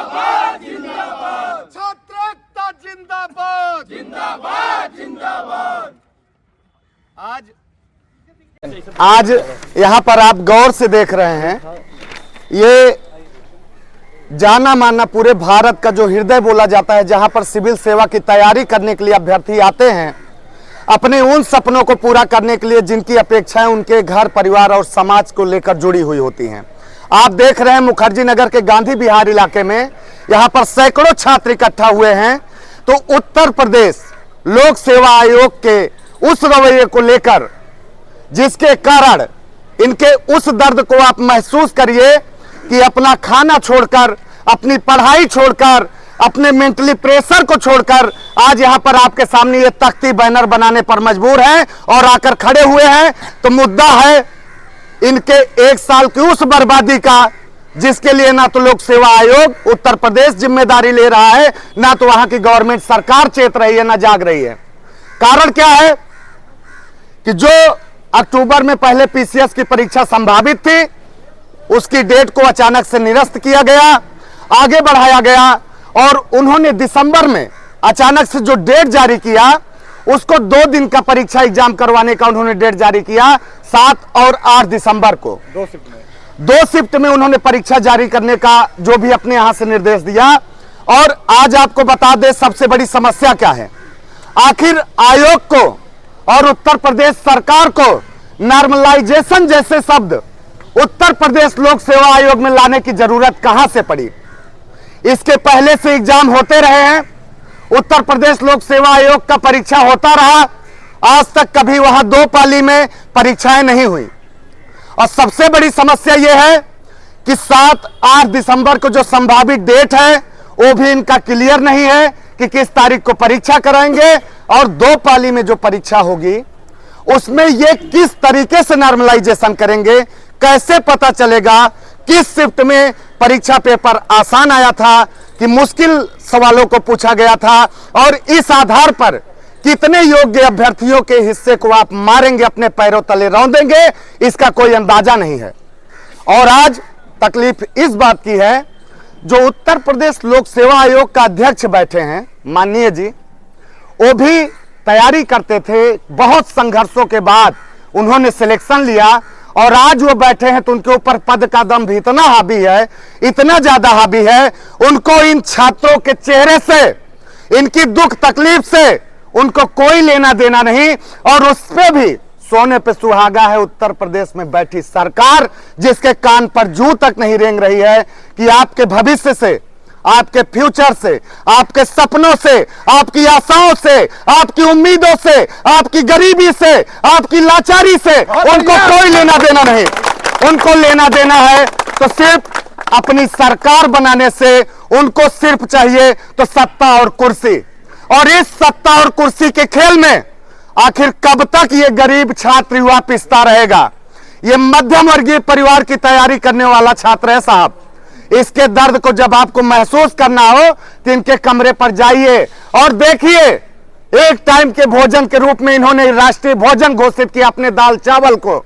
जिंदाबाद जिंदाबाद, छात्र एकता जिंदाबाद जिंदाबाद जिंदाबाद। आज यहाँ पर आप गौर से देख रहे हैं, ये जाना माना पूरे भारत का जो हृदय बोला जाता है, जहाँ पर सिविल सेवा की तैयारी करने के लिए अभ्यर्थी आते हैं अपने उन सपनों को पूरा करने के लिए जिनकी अपेक्षाएं उनके घर परिवार और समाज को लेकर जुड़ी हुई होती हैं। आप देख रहे हैं मुखर्जी नगर के गांधी विहार इलाके में यहाँ पर सैकड़ों छात्र इकट्ठा हुए हैं। तो उत्तर प्रदेश लोक सेवा आयोग के उस रवैये को लेकर, जिसके कारण इनके उस दर्द को आप महसूस करिए कि अपना खाना छोड़कर, अपनी पढ़ाई छोड़कर, अपने मेंटली प्रेशर को छोड़कर आज यहां पर आपके सामने ये तख्ती बैनर बनाने पर मजबूर हैं और आकर खड़े हुए हैं। तो मुद्दा है इनके एक साल की उस बर्बादी का, जिसके लिए ना तो लोक सेवा आयोग उत्तर प्रदेश जिम्मेदारी ले रहा है, ना तो वहां की गवर्नमेंट सरकार चेत रही है, ना जाग रही है। कारण क्या है कि जो अक्टूबर में पहले पीसीएस की परीक्षा संभावित थी, उसकी डेट को अचानक से निरस्त किया गया, आगे बढ़ाया गया और उन्होंने दिसंबर में अचानक से जो डेट जारी किया, उसको 2 दिन का परीक्षा एग्जाम करवाने का उन्होंने डेट जारी किया। 7 और 8 दिसंबर को 2 शिफ्ट में उन्होंने परीक्षा जारी करने का जो भी अपने यहां से निर्देश दिया। और आज आपको बता दें सबसे बड़ी समस्या क्या है। आखिर आयोग को और उत्तर प्रदेश सरकार को नॉर्मलाइजेशन जैसे शब्द उत्तर प्रदेश लोक सेवा आयोग में लाने की जरूरत कहां से पड़ी। इसके पहले से एग्जाम होते रहे हैं, उत्तर प्रदेश लोक सेवा आयोग का परीक्षा होता रहा, आज तक कभी वहां 2 पाली में परीक्षाएं नहीं हुई। और सबसे बड़ी समस्या यह है कि 7-8 दिसंबर को जो संभावित डेट है वो भी इनका क्लियर नहीं है कि किस तारीख को परीक्षा कराएंगे, और 2 पाली में जो परीक्षा होगी उसमें ये किस तरीके से नॉर्मलाइजेशन करेंगे, कैसे पता चलेगा किस शिफ्ट में परीक्षा पेपर आसान आया था कि मुश्किल सवालों को पूछा गया था, और इस आधार पर कितने योग्य अभ्यर्थियों के हिस्से को आप मारेंगे, अपने पैरों तले रौंदेंगे, इसका कोई अंदाजा नहीं है। और आज तकलीफ इस बात की है, जो उत्तर प्रदेश लोक सेवा आयोग का अध्यक्ष बैठे हैं माननीय जी, वो भी तैयारी करते थे, बहुत संघर्षों के बाद उन्होंने सिलेक्शन लिया, और आज वो बैठे हैं तो उनके ऊपर पद का दम भी इतना हावी है, इतना ज्यादा हावी है, उनको इन छात्रों के चेहरे से, इनकी दुख तकलीफ से उनको कोई लेना देना नहीं। और उस पे भी सोने पे सुहागा है उत्तर प्रदेश में बैठी सरकार, जिसके कान पर जूं तक नहीं रेंग रही है कि आपके भविष्य से, आपके फ्यूचर से, आपके सपनों से, आपकी आशाओं से, आपकी उम्मीदों से, आपकी गरीबी से, आपकी लाचारी से उनको कोई लेना देना नहीं। उनको लेना देना है तो सिर्फ अपनी सरकार बनाने से, उनको सिर्फ चाहिए तो सत्ता और कुर्सी। और इस सत्ता और कुर्सी के खेल में आखिर कब तक ये गरीब छात्र युवा पिसता रहेगा। ये मध्यम वर्गीय परिवार की तैयारी करने वाला छात्र है साहब। इसके दर्द को जब आपको महसूस करना हो तो इनके कमरे पर जाइए और देखिए, एक टाइम के भोजन के रूप में इन्होंने राष्ट्रीय भोजन घोषित किया अपने दाल चावल को।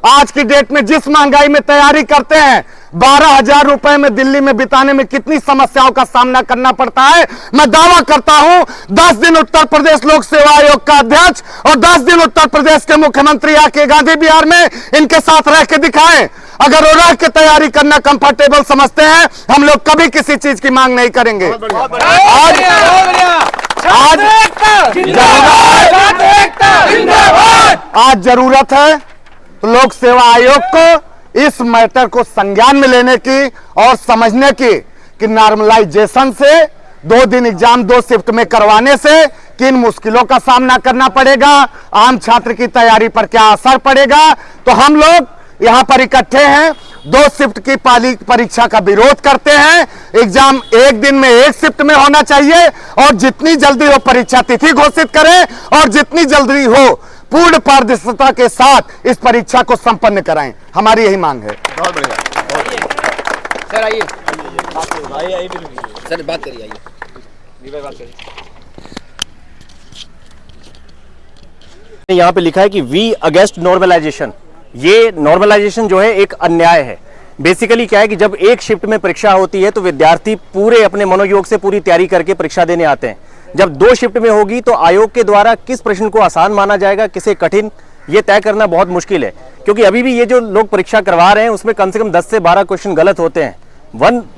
आज की डेट में जिस महंगाई में तैयारी करते हैं, 12,000 रुपए में दिल्ली में बिताने में कितनी समस्याओं का सामना करना पड़ता है। मैं दावा करता हूं 10 दिन उत्तर प्रदेश लोक सेवा आयोग का अध्यक्ष और 10 दिन उत्तर प्रदेश के मुख्यमंत्री आके गांधी विहार में इनके साथ रह के दिखाएं। अगर वो रह के तैयारी करना कंफर्टेबल समझते हैं, हम लोग कभी किसी चीज की मांग नहीं करेंगे। आज जरूरत है तो लोक सेवा आयोग को इस मैटर को संज्ञान में लेने की और समझने की कि नॉर्मलाइजेशन से 2 दिन एग्जाम 2 शिफ्ट में करवाने से किन मुश्किलों का सामना करना पड़ेगा, आम छात्र की तैयारी पर क्या असर पड़ेगा। तो हम लोग यहां पर इकट्ठे हैं, 2 शिफ्ट की परीक्षा का विरोध करते हैं। एग्जाम 1 दिन में 1 शिफ्ट में होना चाहिए और जितनी जल्दी हो परीक्षा तिथि घोषित करें और जितनी जल्दी हो पूर्ण पारदर्शिता के साथ इस परीक्षा को संपन्न कराएं। हमारी यही मांग है। बहुत बढ़िया सर, आइए सर, बात करिए, आइए बात करिए। यहाँ पे लिखा है कि वी अगेंस्ट नॉर्मलाइजेशन। ये नॉर्मलाइजेशन जो है एक अन्याय है। बेसिकली क्या है कि जब एक शिफ्ट में परीक्षा होती है तो विद्यार्थी पूरे अपने मनोयोग से पूरी तैयारी करके परीक्षा देने आते हैं। जब 2 शिफ्ट में होगी तो आयोग के द्वारा किस प्रश्न को आसान माना जाएगा, किसे कठिन, ये तय करना बहुत मुश्किल है। क्योंकि अभी भी ये जो लोग परीक्षा करवा रहे हैं उसमें कम से कम 10 से 12 क्वेश्चन गलत होते हैं।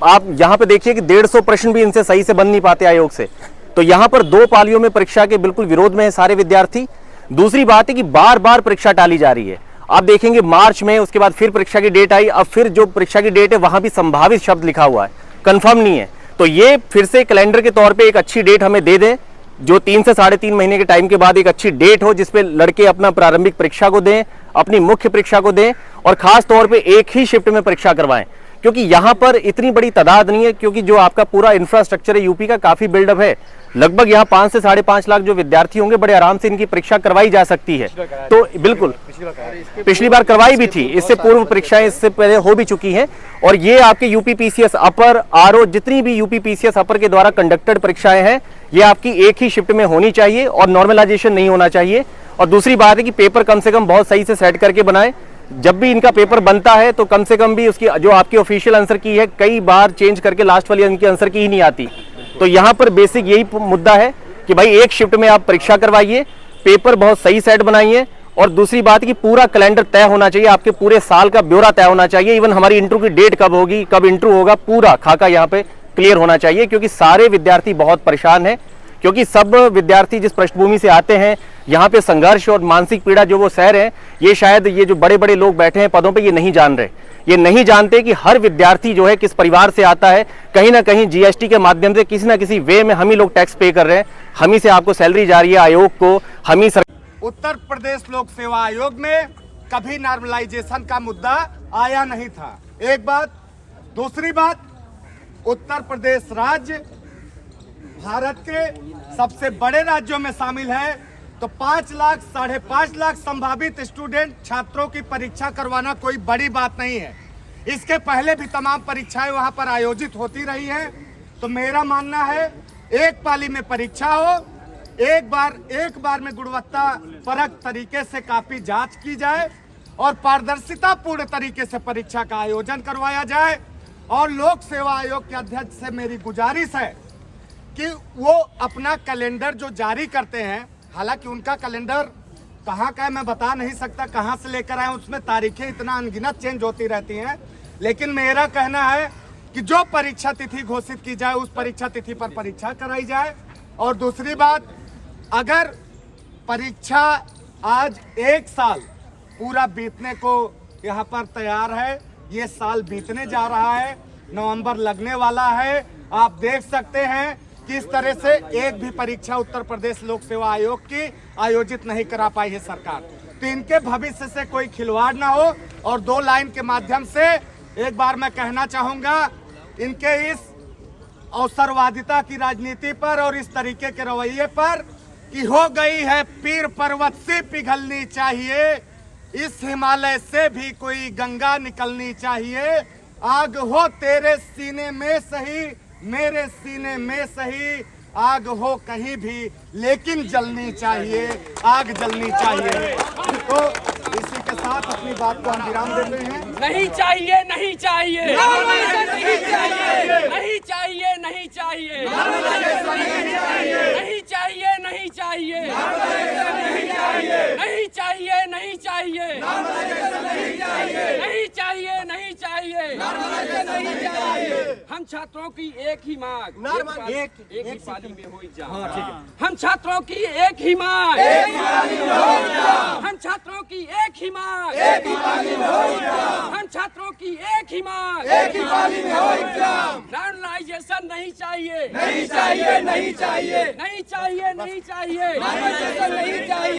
आप यहाँ पे देखिए कि 150 प्रश्न भी इनसे सही से बन नहीं पाते आयोग से। तो यहाँ पर 2 पालियों में परीक्षा के बिल्कुल विरोध में है सारे विद्यार्थी। दूसरी बात है कि बार बार परीक्षा टाली जा रही है। आप देखेंगे मार्च में, उसके बाद फिर परीक्षा की डेट आई, अब फिर जो परीक्षा की डेट है वहां भी संभावित शब्द लिखा हुआ है, कंफर्म नहीं है। तो ये फिर से कैलेंडर के तौर पे एक अच्छी डेट हमें दे दें, जो 3 से 3.5 महीने के टाइम के बाद एक अच्छी डेट हो जिसपे लड़के अपना प्रारंभिक परीक्षा को दें, अपनी मुख्य परीक्षा को दें, और खास तौर पे एक ही शिफ्ट में परीक्षा करवाएं। क्योंकि यहाँ पर इतनी बड़ी तादाद नहीं है, क्योंकि जो आपका पूरा इंफ्रास्ट्रक्चर है यूपी का काफी बिल्डअप है। लगभग यहाँ 5 से 5.5 लाख जो विद्यार्थी होंगे, बड़े आराम से इनकी परीक्षा करवाई जा सकती है। तो बिल्कुल पिछली बार करवाई भी थी, इससे पूर्व परीक्षाएं इससे पहले हो भी चुकी हैं। और ये आपके यूपी पीसीएस अपर, आरओ, जितनी भी यूपी पीसीएस अपर के द्वारा कंडक्टेड परीक्षाएं हैं, ये आपकी एक ही शिफ्ट में होनी चाहिए और नॉर्मलाइजेशन नहीं होना चाहिए। और दूसरी बात है कि पेपर कम से कम बहुत सही से सेट करके बनाएं। जब भी इनका पेपर बनता है तो कम से कम भी उसकी जो आपकी ऑफिशियल आंसर की है, कई बार चेंज करके लास्ट वाली इनकी आंसर की ही नहीं आती। तो यहाँ पर बेसिक यही मुद्दा है कि भाई एक शिफ्ट में आप परीक्षा करवाइए, पेपर बहुत सही सेट बनाइए। और दूसरी बात कि पूरा कैलेंडर तय होना चाहिए, आपके पूरे साल का ब्यौरा तय होना चाहिए। इवन हमारी इंटरव्यू की डेट कब होगी, कब इंटरव्यू होगा, पूरा खाका यहाँ पे क्लियर होना चाहिए। क्योंकि सारे विद्यार्थी बहुत परेशान हैं, क्योंकि सब विद्यार्थी जिस पृष्ठभूमि से आते हैं, यहाँ पे संघर्ष और मानसिक पीड़ा जो वो सह रहे हैं, ये शायद ये जो बड़े बड़े लोग बैठे हैं पदों पे, ये नहीं जान रहे। ये नहीं जानते कि हर विद्यार्थी जो है किस परिवार से आता है। कहीं ना कहीं जीएसटी के माध्यम से किसी ना किसी वे में हम ही लोग टैक्स पे कर रहे हैं, हम ही से आपको सैलरी जा रही है आयोग को, हम ही। उत्तर प्रदेश लोक सेवा आयोग में कभी नॉर्मलाइजेशन का मुद्दा आया नहीं था, एक बात। दूसरी बात, उत्तर प्रदेश राज्य भारत के सबसे बड़े राज्यों में शामिल है, तो 5 लाख 5.5 लाख संभावित स्टूडेंट छात्रों की परीक्षा करवाना कोई बड़ी बात नहीं है। इसके पहले भी तमाम परीक्षाएं वहां पर आयोजित होती रही हैं। तो मेरा मानना है एक पाली में परीक्षा हो, एक बार में गुणवत्ता परक तरीके से काफी जांच की जाए और पारदर्शिता पूर्ण तरीके से परीक्षा का आयोजन करवाया जाए। और लोक सेवा आयोग के अध्यक्ष से मेरी गुजारिश है कि वो अपना कैलेंडर जो जारी करते हैं, हालांकि उनका कैलेंडर कहाँ का है मैं बता नहीं सकता, कहाँ से लेकर आए, उसमें तारीखें इतना अनगिनत चेंज होती रहती हैं। लेकिन मेरा कहना है कि जो परीक्षा तिथि घोषित की जाए उस परीक्षा तिथि पर परीक्षा कराई जाए। और दूसरी बात, अगर परीक्षा आज 1 साल पूरा बीतने को यहाँ पर तैयार है, ये साल बीतने जा रहा है, नवंबर लगने वाला है, आप देख सकते हैं किस तरह से एक भी परीक्षा उत्तर प्रदेश लोक सेवा आयोग की आयोजित नहीं करा पाई है सरकार। तो इनके भविष्य से कोई खिलवाड़ ना हो। और 2 लाइन के माध्यम से एक बार मैं कहना चाहूंगा, इनके इस अवसरवादिता की राजनीति पर और इस तरीके के रवैये पर कि हो गई है पीर पर्वत से पिघलनी चाहिए, इस हिमालय से भी कोई गंगा निकलनी चाहिए। आग हो तेरे सीने में सही, मेरे सीने में सही, आग हो कहीं भी लेकिन जलनी चाहिए, आग जलनी चाहिए। तो इसी के साथ अपनी बात को हम विराम देते हैं। नहीं चाहिए, नहीं चाहिए, नहीं चाहिए, नहीं चाहिए, नहीं चाहिए, नहीं चाहिए, नहीं चाहिए, नहीं चाहिए, नहीं चाहिए, नहीं चाहिए, नहीं चाहिए। हम छात्रों की एक ही मांग, एक ही पाली में हो जाए। हम छात्रों की एक ही मांग, हम छात्रों की एक ही मांग, हम छात्रों की एक ही मांग, नॉर्मलाइजेशन नहीं चाहिए, नहीं चाहिए, नहीं चाहिए, नहीं चाहिए, नहीं चाहिए, नहीं चाहिए।